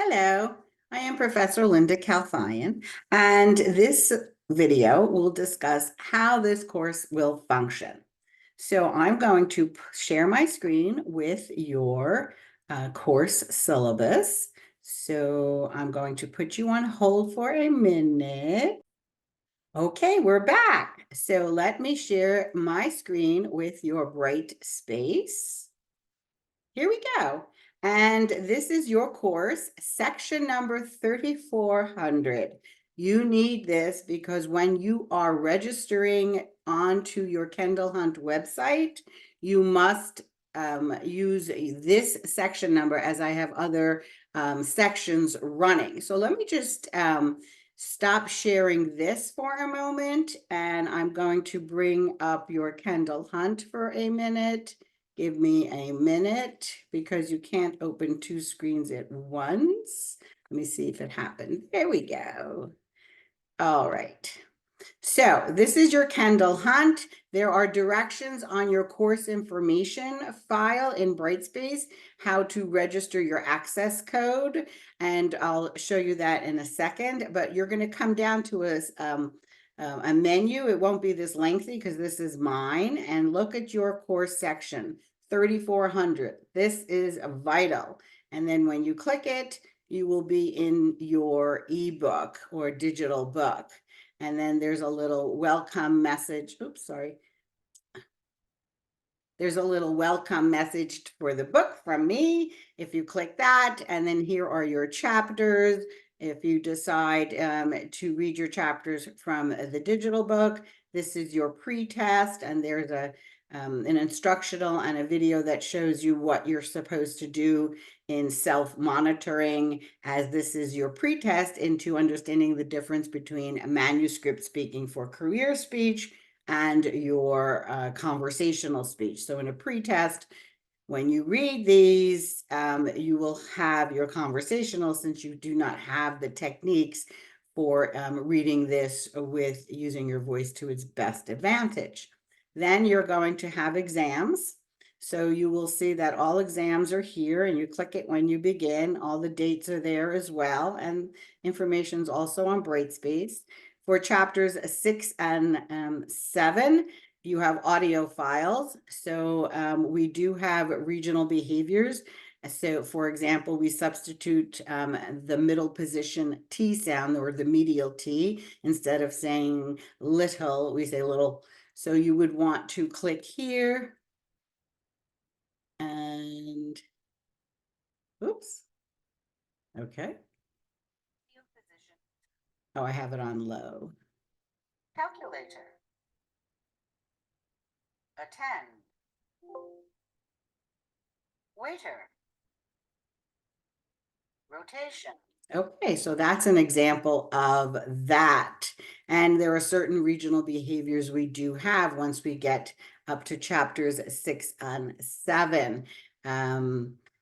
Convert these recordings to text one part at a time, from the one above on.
Hello, I am Professor Linda Calthian, and this video will discuss how this course will function. So I'm going to share my screen with your course syllabus. So I'm going to put you on hold for a minute. Okay, we're back. So let me share my screen with your bright space. Here we go. And this is your course, section number 3400. You need this because when you are registering onto your Kendall Hunt website, you must use this section number, as I have other sections running. So let me just stop sharing this for a moment, and I'm going to bring up your Kendall Hunt for a minute. Give me a minute because you can't open two screens at once. Let me see if it happened. There we go. All right. So this is your Kendall Hunt. There are directions on your course information file in Brightspace, how to register your access code. And I'll show you that in a second, but you're going to come down to a menu. It won't be this lengthy because this is mine. And look at your course section, 3400. This is vital. And then when you click it, you will be in your ebook or digital book. And then there's a little welcome message. Oops, sorry. There's a little welcome message for the book from me. If you click that, and then here are your chapters. If you decide to read your chapters from the digital book, this is your pre-test, and there's an instructional and a video that shows you what you're supposed to do in self-monitoring, as this is your pre-test into understanding the difference between a manuscript speaking for career speech and your conversational speech. So in a pre-test, when you read these, you will have your conversational, since you do not have the techniques for reading this with using your voice to its best advantage. Then you're going to have exams. So you will see that all exams are here, and you click it when you begin. All the dates are there as well, and information is also on Brightspace. For chapters 6 and 7, you have audio files. So we do have regional behaviors. So for example, we substitute the middle position T sound, or the medial T. Instead of saying little, we say little. So you would want to click here and, oops, okay. Oh, I have it on low. Calculator. Attend. Waiter. Rotation. Okay, so that's an example of that. And there are certain regional behaviors we do have once we get up to chapters 6 and 7.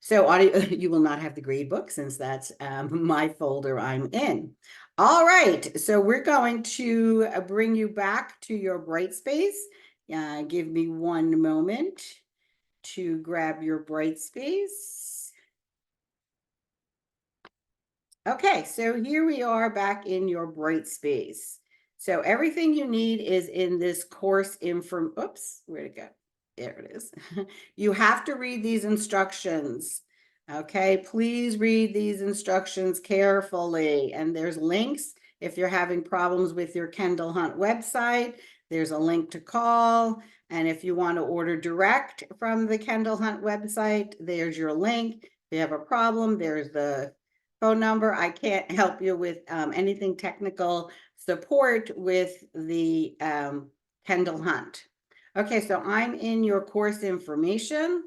So audio, you will not have the grade book, since that's my folder I'm in. All right, so we're going to bring you back to your Brightspace. Give me one moment to grab your Brightspace. Okay, so here we are back in your Brightspace. So everything you need is in this course info. Oops, where'd it go? There it is. You have to read these instructions. Okay, please read these instructions carefully. And there's links if you're having problems with your Kendall Hunt website. There's a link to call. And if you want to order direct from the Kendall Hunt website, there's your link. If you have a problem, there's the phone number. I can't help you with anything technical support with the Kendall Hunt. Okay, so I'm in your course information.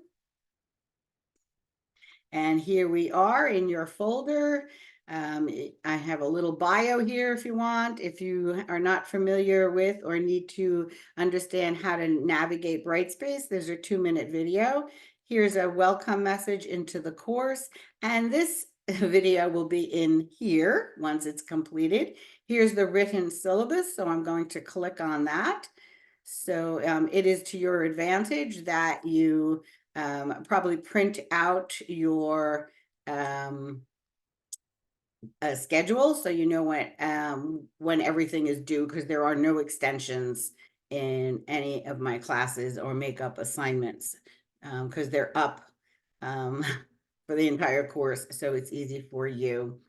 And here we are in your folder. I have a little bio here if you want. If you are not familiar with or need to understand how to navigate Brightspace, there's a 2-minute video. Here's a welcome message into the course. And this video will be in here once it's completed. Here's the written syllabus, so I'm going to click on that. So it is to your advantage that you probably print out your a schedule so you know when everything is due, because there are no extensions in any of my classes or makeup assignments, because they're up um, for the entire course, so it's easy for you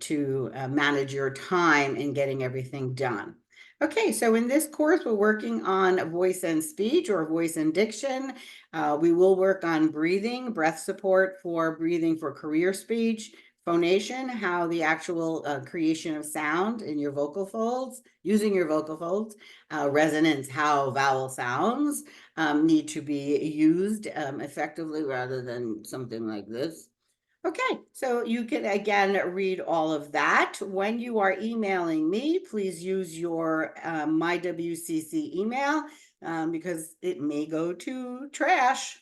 to manage your time in getting everything done. Okay, so in this course, we're working on voice and speech, or voice and diction. We will work on breathing, breath support for breathing for career speech, phonation, how the actual creation of sound in your vocal folds, using your vocal folds, resonance, how vowel sounds need to be used effectively rather than something like this. Okay, so you can again read all of that. When you are emailing me, please use your my WCC email because it may go to trash.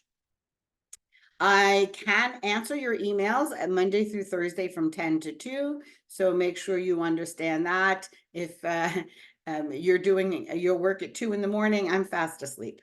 I can answer your emails at Monday through Thursday from 10 to 2. So make sure you understand that. If you're doing your work at 2 in the morning, I'm fast asleep.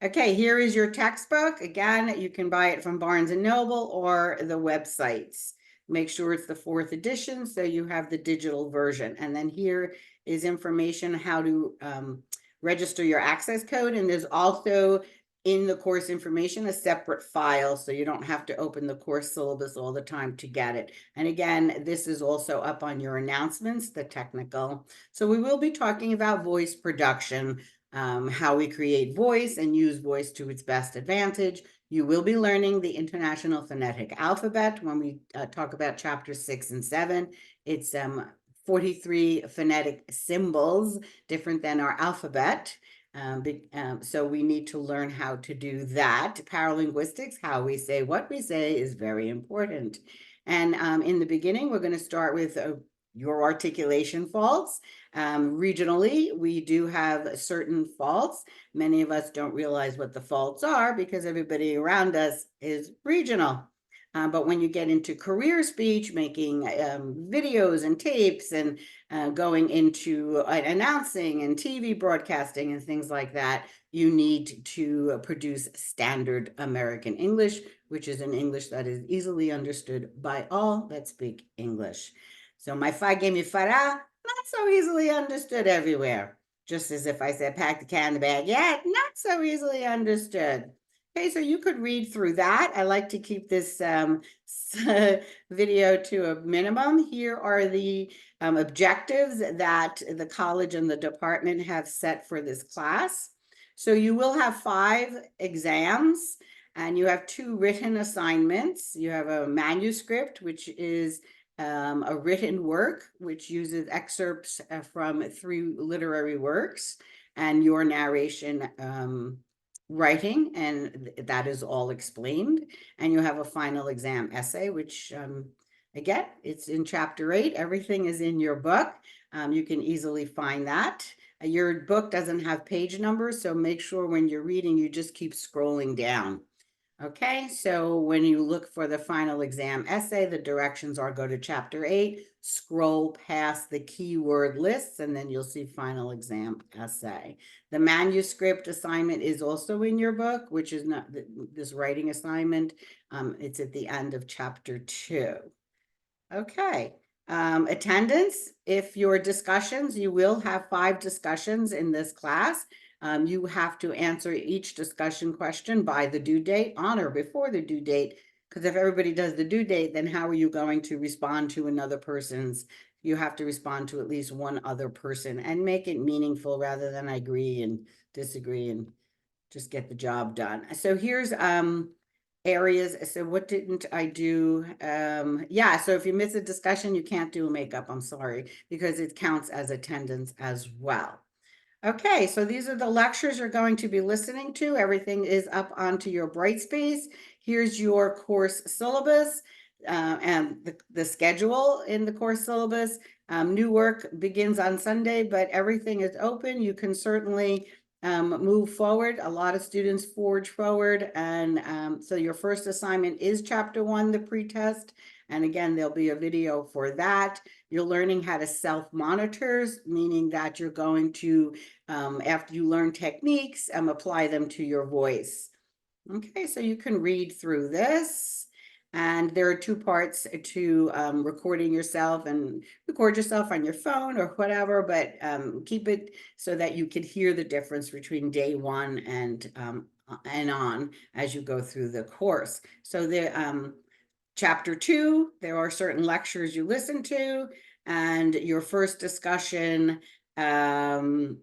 Okay, here is your textbook. Again, you can buy it from Barnes and Noble or the websites. Make sure it's the 4th edition so you have the digital version. And then here is information how to register your access code. And there's also in the course information a separate file, so you don't have to open the course syllabus all the time to get it. And again, this is also up on your announcements, the technical. So we will be talking about voice production, how we create voice and use voice to its best advantage. You will be learning the International Phonetic Alphabet when we talk about chapters 6 and 7. It's 43 phonetic symbols, different than our alphabet. So we need to learn how to do that. Paralinguistics, how we say what we say, is very important. And in the beginning, we're going to start with your articulation faults. Regionally, we do have certain faults. Many of us don't realize what the faults are because everybody around us is regional. But when you get into career speech, making videos and tapes and going into announcing and TV broadcasting and things like that, you need to produce standard American English, which is an English that is easily understood by all that speak English. So my fa gave me fara, not so easily understood everywhere. Just as if I said pack the cat in the bag, yeah, not so easily understood. Okay, so you could read through that. I like to keep this video to a minimum. Here are the objectives that the college and the department have set for this class. So you will have 5 exams and you have 2 written assignments. You have a manuscript, which is a written work, which uses excerpts from 3 literary works and your narration writing, and that is all explained. And you have a final exam essay, which again, it's in chapter 8. Everything is in your book. You can easily find that. Your book doesn't have page numbers, so make sure when you're reading, you just keep scrolling down. Okay, so when you look for the final exam essay, the directions are go to chapter 8, scroll past the keyword lists, and then you'll see final exam essay. The manuscript assignment is also in your book, which is not this writing assignment. It's at the end of chapter 2. Okay, attendance, if your discussions, you will have 5 discussions in this class. You have to answer each discussion question by the due date, on or before the due date, because if everybody does the due date, then how are you going to respond to another person's? You have to respond to at least one other person and make it meaningful rather than I agree and disagree and just get the job done. So here's areas. So what didn't I do? Yeah, so if you miss a discussion, you can't do a makeup, I'm sorry, because it counts as attendance as well. Okay, so these are the lectures you're going to be listening to. Everything is up onto your Brightspace. Here's your course syllabus and the schedule in the course syllabus. New work begins on Sunday, but everything is open. You can certainly move forward. A lot of students forge forward. And so your first assignment is chapter 1, the pretest. And again, there'll be a video for that. You're learning how to self-monitors, meaning that you're going to, after you learn techniques, apply them to your voice. Okay, so you can read through this. And there are two parts to recording yourself, and record yourself on your phone or whatever, but keep it so that you can hear the difference between day one and on as you go through the course. So the chapter 2, there are certain lectures you listen to, and your first discussion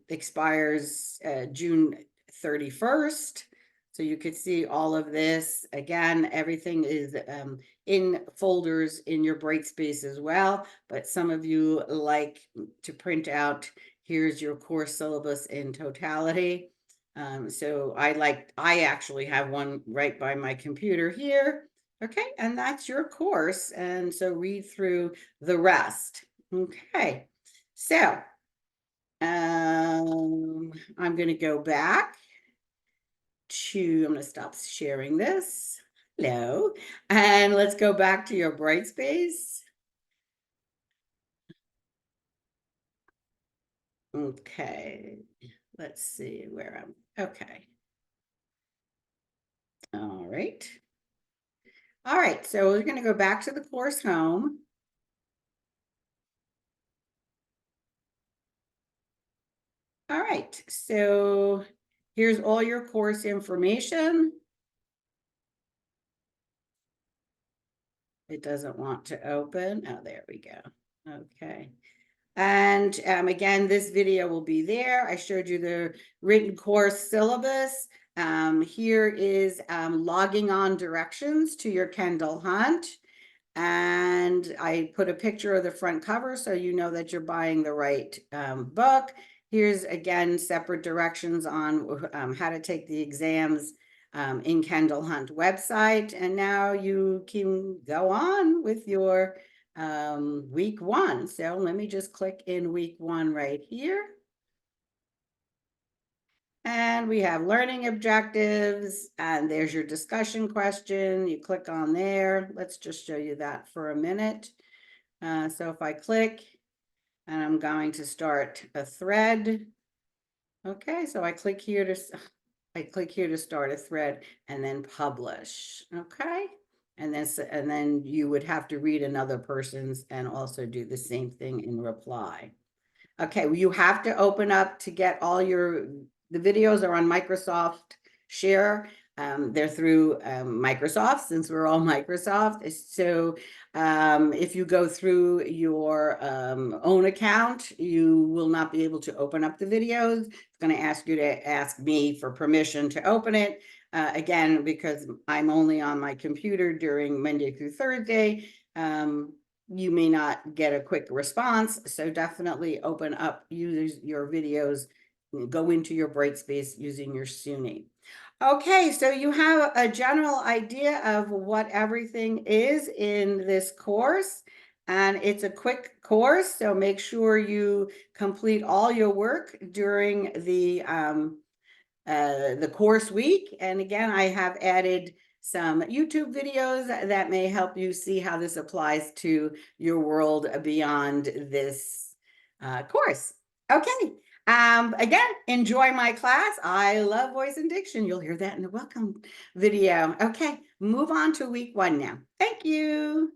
expires June 31st. So you could see all of this. Again, everything is in folders in your Brightspace as well, but some of you like to print out, here's your course syllabus in totality. So I actually have one right by my computer here. Okay, and that's your course. And so read through the rest. Okay, so I'm going to go back to, I'm going to stop sharing this. Hello. And let's go back to your Brightspace. Okay, let's see where I'm, okay. All right. All right, so we're going to go back to the course home. All right, so here's all your course information. It doesn't want to open. Oh, there we go. Okay. And again, this video will be there. I showed you the written course syllabus. Here is logging on directions to your Kendall Hunt. And I put a picture of the front cover so you know that you're buying the right book. Here's again separate directions on how to take the exams in Kendall Hunt website. And now you can go on with your week 1. So let me just click in week 1 right here. And we have learning objectives, and there's your discussion question. You click on there. Let's just show you that for a minute. So if I click, and I'm going to start a thread. Okay, so I click here to start a thread and then publish. Okay, and then you would have to read another person's and also do the same thing in reply. Okay, well, you have to open up to get all the videos are on Microsoft Share. They're through Microsoft, since we're all Microsoft. So if you go through your own account, you will not be able to open up the videos. It's going to ask you to ask me for permission to open it. Again, because I'm only on my computer during Monday through Thursday, you may not get a quick response. So definitely open up, use your videos, go into your Brightspace using your SUNY. Okay, so you have a general idea of what everything is in this course, and it's a quick course, so make sure you complete all your work during the course week. And again, I have added some YouTube videos that may help you see how this applies to your world beyond this course. Okay. Again, enjoy my class. I love voice and diction. You'll hear that in the welcome video. Okay, move on to week 1 now. Thank you.